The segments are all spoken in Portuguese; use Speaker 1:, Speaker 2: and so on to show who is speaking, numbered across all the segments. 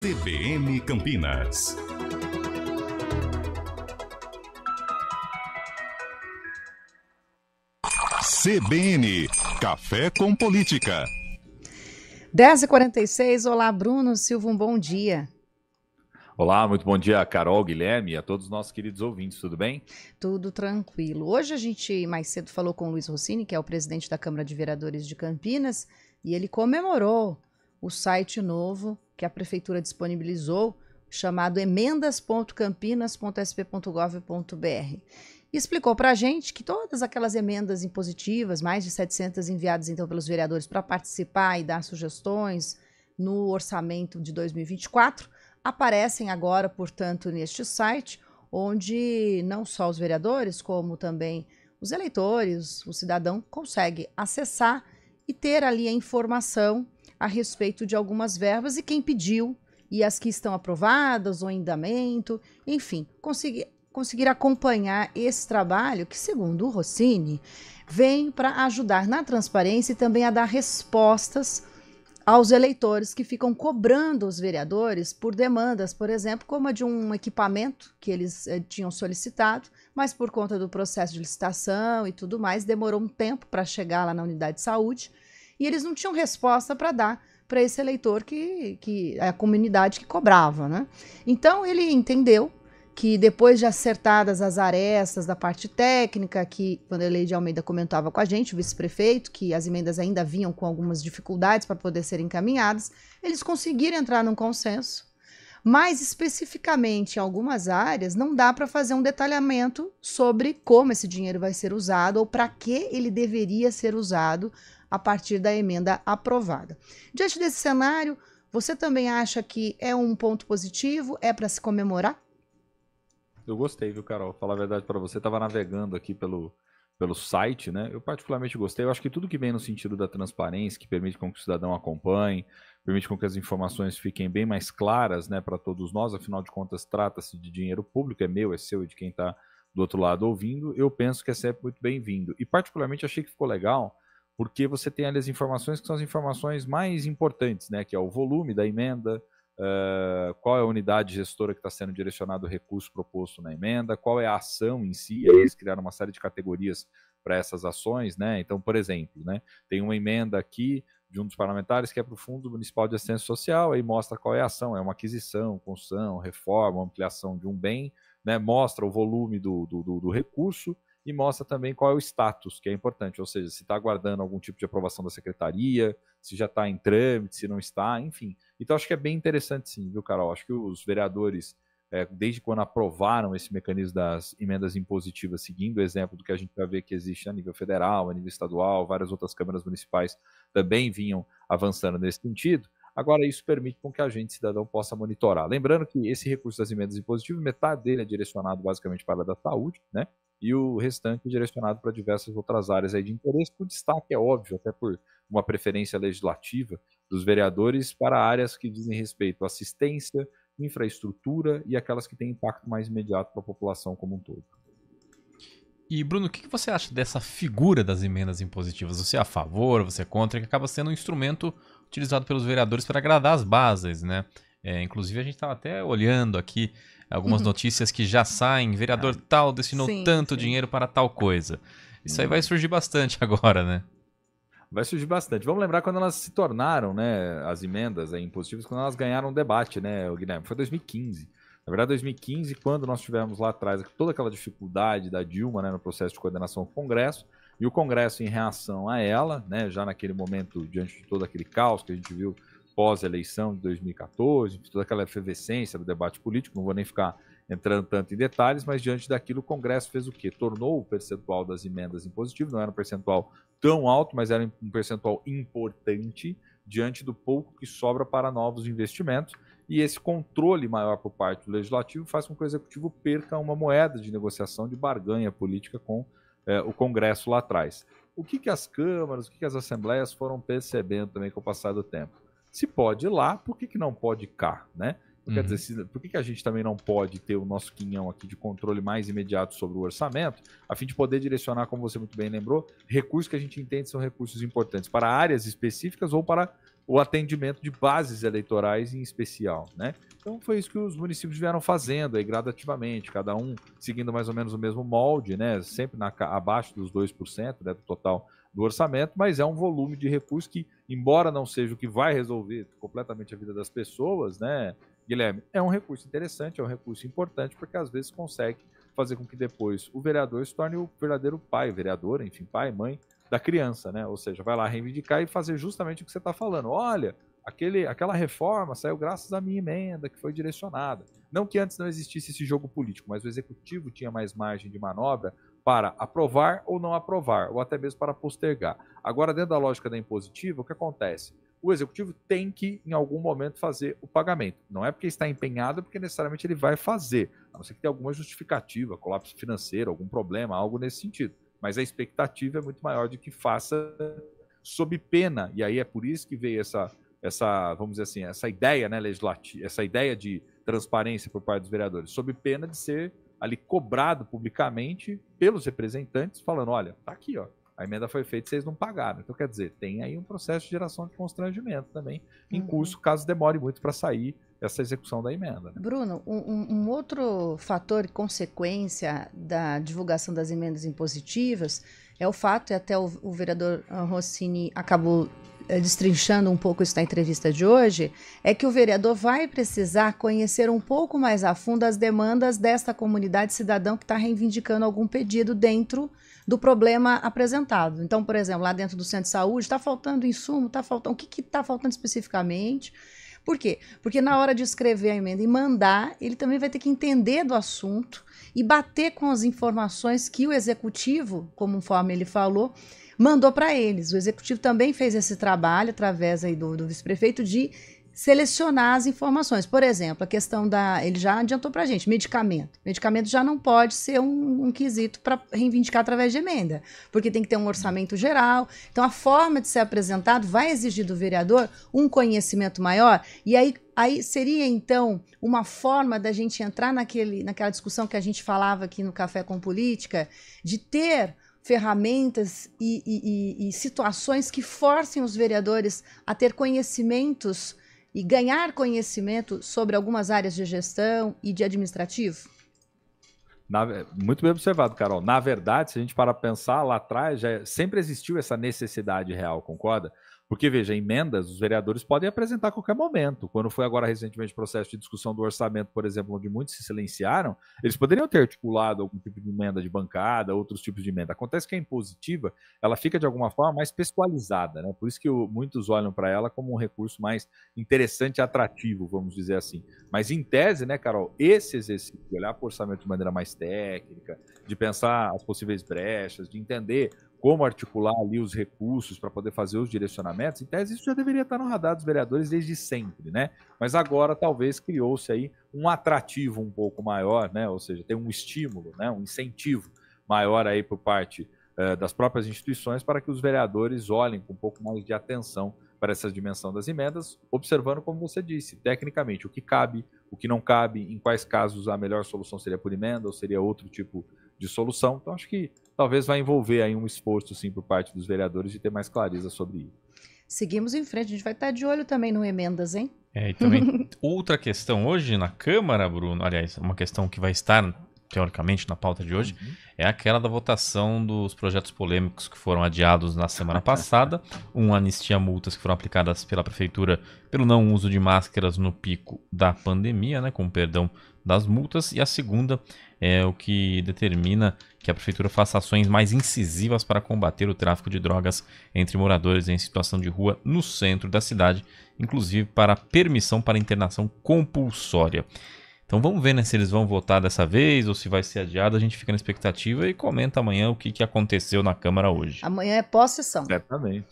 Speaker 1: CBN Campinas. CBN Café com Política.
Speaker 2: 10h46, olá Bruno Silva, um bom dia.
Speaker 3: Olá, muito bom dia, Carol, Guilherme e a todos os nossos queridos ouvintes, tudo bem?
Speaker 2: Tudo tranquilo. Hoje a gente mais cedo falou com o Luiz Rossini, que é o presidente da Câmara de Vereadores de Campinas, e ele comemorou o site novo que a Prefeitura disponibilizou, chamado emendas.campinas.sp.gov.br. E explicou para a gente que todas aquelas emendas impositivas, mais de 700 enviadas então pelos vereadores para participar e dar sugestões no orçamento de 2024, aparecem agora, portanto, neste site, onde não só os vereadores, como também os eleitores, o cidadão, consegue acessar e ter ali a informação a respeito de algumas verbas e quem pediu, e as que estão aprovadas ou em andamento, enfim, conseguir acompanhar esse trabalho que, segundo o Rossini, vem para ajudar na transparência e também a dar respostas aos eleitores que ficam cobrando os vereadores por demandas, por exemplo, como a de um equipamento que eles tinham solicitado, mas por conta do processo de licitação e tudo mais, demorou um tempo para chegar lá na unidade de saúde e eles não tinham resposta para dar para esse eleitor que a comunidade que cobrava, né? Então ele entendeu que depois de acertadas as arestas da parte técnica, que Vanderlei de Almeida comentava com a gente, o vice-prefeito, que as emendas ainda vinham com algumas dificuldades para poder serem encaminhadas, eles conseguiram entrar num consenso. Mas, especificamente, em algumas áreas, não dá para fazer um detalhamento sobre como esse dinheiro vai ser usado ou para que ele deveria ser usado a partir da emenda aprovada. Diante desse cenário, você também acha que é um ponto positivo? É para se comemorar?
Speaker 3: Eu gostei, viu, Carol? Falar a verdade para você, estava navegando aqui pelo site, né? Eu particularmente gostei. Eu acho que tudo que vem no sentido da transparência, que permite com que o cidadão acompanhe, permite com que as informações fiquem bem mais claras, né, para todos nós. Afinal de contas, trata-se de dinheiro público, é meu, é seu e de quem está do outro lado ouvindo. Eu penso que é sempre muito bem-vindo. E particularmente achei que ficou legal, porque você tem ali as informações que são as informações mais importantes, né? Que é o volume da emenda, qual é a unidade gestora que está sendo direcionado o recurso proposto na emenda, qual é a ação em si. Eles criaram uma série de categorias para essas ações, né? Então, por exemplo, né, tem uma emenda aqui de um dos parlamentares que é para o Fundo Municipal de Assistência Social, aí mostra qual é a ação, é uma aquisição, construção, reforma, ampliação de um bem, né? Mostra o volume do recurso e mostra também qual é o status, que é importante, ou seja, se está aguardando algum tipo de aprovação da secretaria, se já está em trâmite, se não está, enfim. Então acho que é bem interessante sim, viu, Carol? Acho que os vereadores, desde quando aprovaram esse mecanismo das emendas impositivas, seguindo o exemplo do que a gente vai ver que existe a nível federal, a nível estadual, várias outras câmaras municipais também vinham avançando nesse sentido. Agora, isso permite com que a gente, cidadão, possa monitorar. Lembrando que esse recurso das emendas impositivas, metade dele é direcionado basicamente para a área da saúde, né? E o restante é direcionado para diversas outras áreas aí de interesse, com destaque, é óbvio, até por uma preferência legislativa dos vereadores para áreas que dizem respeito à assistência, infraestrutura e aquelas que têm impacto mais imediato para a população como um todo.
Speaker 4: E, Bruno, o que você acha dessa figura das emendas impositivas? Você é a favor, você é contra, que acaba sendo um instrumento utilizado pelos vereadores para agradar as bases, né? Inclusive, a gente estava até olhando aqui algumas notícias que já saem, vereador tal destinou tanto dinheiro para tal coisa. Isso aí vai surgir bastante agora, né?
Speaker 3: Vai surgir bastante. Vamos lembrar quando elas se tornaram, né, as emendas impositivas, quando elas ganharam um debate, né, Guilherme? Foi 2015. Na verdade, 2015, quando nós tivemos lá atrás toda aquela dificuldade da Dilma, né, no processo de coordenação do Congresso, e o Congresso, em reação a ela, né, já naquele momento, diante de todo aquele caos que a gente viu pós-eleição de 2014, toda aquela efervescência do debate político, não vou nem ficar entrando tanto em detalhes, mas diante daquilo o Congresso fez o quê? Tornou o percentual das emendas impositivas, não era um percentual tão alto, mas era um percentual importante diante do pouco que sobra para novos investimentos, e esse controle maior por parte do Legislativo faz com que o Executivo perca uma moeda de negociação, de barganha política com o Congresso lá atrás. O que as câmaras, o que as assembleias foram percebendo também com o passar do tempo? Se pode ir lá, por que não pode cá, né? Quer dizer, por que a gente também não pode ter o nosso quinhão aqui de controle mais imediato sobre o orçamento, a fim de poder direcionar, como você muito bem lembrou, recursos que a gente entende são recursos importantes para áreas específicas ou para o atendimento de bases eleitorais em especial, né? Então foi isso que os municípios vieram fazendo aí gradativamente, cada um seguindo mais ou menos o mesmo molde, né? Sempre abaixo dos 2%, né, do total do orçamento, mas é um volume de recursos que, embora não seja o que vai resolver completamente a vida das pessoas, né, Guilherme, é um recurso interessante, é um recurso importante, porque às vezes consegue fazer com que depois o vereador se torne o verdadeiro pai, vereador, enfim, pai, mãe da criança, né? Ou seja, vai lá reivindicar e fazer justamente o que você está falando. Olha, aquela reforma saiu graças à minha emenda que foi direcionada. Não que antes não existisse esse jogo político, mas o executivo tinha mais margem de manobra para aprovar ou não aprovar, ou até mesmo para postergar. Agora, dentro da lógica da impositiva, o que acontece? O executivo tem que, em algum momento, fazer o pagamento. Não é porque está empenhado, porque necessariamente ele vai fazer. A não ser que tenha alguma justificativa, colapso financeiro, algum problema, algo nesse sentido. Mas a expectativa é muito maior de que faça sob pena. E aí é por isso que veio essa vamos dizer assim, essa ideia, né, legislativa, essa ideia de transparência por parte dos vereadores, sob pena de ser ali cobrado publicamente pelos representantes, falando, olha, tá aqui, ó, a emenda foi feita e vocês não pagaram. Então, quer dizer, tem aí um processo de geração de constrangimento também em curso, caso demore muito para sair essa execução da emenda. Né?
Speaker 2: Bruno, um outro fator e consequência da divulgação das emendas impositivas é o fato, e até o vereador Rossini acabou destrinchando um pouco isso na entrevista de hoje, é que o vereador vai precisar conhecer um pouco mais a fundo as demandas desta comunidade cidadã que está reivindicando algum pedido dentro do problema apresentado. Então, por exemplo, lá dentro do centro de saúde, está faltando insumo, está faltando, o que está faltando especificamente? Por quê? Porque na hora de escrever a emenda e mandar, ele também vai ter que entender do assunto e bater com as informações que o executivo, conforme ele falou, mandou para eles. O executivo também fez esse trabalho, através aí do vice-prefeito, de selecionar as informações. Por exemplo, a questão ele já adiantou para a gente, medicamento. Medicamento já não pode ser um quesito para reivindicar através de emenda, porque tem que ter um orçamento geral. Então, a forma de ser apresentado vai exigir do vereador um conhecimento maior, e aí seria, então, uma forma da gente entrar naquela discussão que a gente falava aqui no Café com Política, de ter ferramentas e situações que forcem os vereadores a ter conhecimentos e ganhar conhecimento sobre algumas áreas de gestão e de administrativo?
Speaker 3: Muito bem observado, Carol. Na verdade, se a gente parar para pensar, lá atrás sempre existiu essa necessidade real, concorda? Porque, veja, emendas os vereadores podem apresentar a qualquer momento. Quando foi agora recentemente o processo de discussão do orçamento, por exemplo, onde muitos se silenciaram, eles poderiam ter articulado algum tipo de emenda de bancada, outros tipos de emenda. Acontece que a impositiva, ela fica de alguma forma mais pessoalizada, né? Por isso que muitos olham para ela como um recurso mais interessante e atrativo, vamos dizer assim. Mas em tese, né, Carol, esse exercício de olhar para o orçamento de maneira mais técnica, de pensar as possíveis brechas, de entender como articular ali os recursos para poder fazer os direcionamentos, em tese isso já deveria estar no radar dos vereadores desde sempre, né? Mas agora talvez criou-se aí um atrativo um pouco maior, né? Ou seja, tem um estímulo, né? Um incentivo maior aí por parte das próprias instituições para que os vereadores olhem com um pouco mais de atenção para essa dimensão das emendas, observando, como você disse, tecnicamente, o que cabe, o que não cabe, em quais casos a melhor solução seria por emenda ou seria outro tipo de solução. Então, acho que talvez vai envolver aí um esforço, sim, por parte dos vereadores de ter mais clareza sobre isso.
Speaker 2: Seguimos em frente, a gente vai estar de olho também no emendas, hein?
Speaker 4: E também outra questão hoje na Câmara, Bruno, aliás, uma questão que vai estar teoricamente na pauta de hoje, é aquela da votação dos projetos polêmicos que foram adiados na semana passada, anistia a multas que foram aplicadas pela Prefeitura pelo não uso de máscaras no pico da pandemia, né, com perdão das multas, e a segunda é o que determina que a Prefeitura faça ações mais incisivas para combater o tráfico de drogas entre moradores em situação de rua no centro da cidade, inclusive para permissão para internação compulsória. Então vamos ver, né, se eles vão votar dessa vez ou se vai ser adiado. A gente fica na expectativa e comenta amanhã o que aconteceu na Câmara hoje.
Speaker 2: Amanhã é pós-sessão.
Speaker 3: Certamente.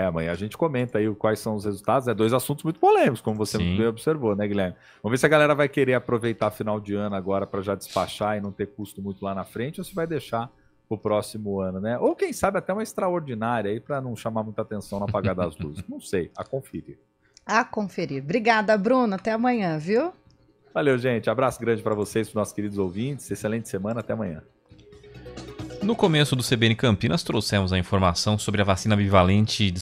Speaker 3: Amanhã a gente comenta aí quais são os resultados. Dois assuntos muito polêmicos, como você bem observou, né, Guilherme? Vamos ver se a galera vai querer aproveitar final de ano agora para já despachar e não ter custo muito lá na frente, ou se vai deixar pro próximo ano, né? Ou quem sabe até uma extraordinária aí para não chamar muita atenção no apagar das luzes. Não sei, a conferir.
Speaker 2: A conferir. Obrigada, Bruno. Até amanhã, viu?
Speaker 3: Valeu, gente. Abraço grande para vocês, para os nossos queridos ouvintes. Excelente semana. Até amanhã.
Speaker 4: No começo do CBN Campinas, trouxemos a informação sobre a vacina bivalente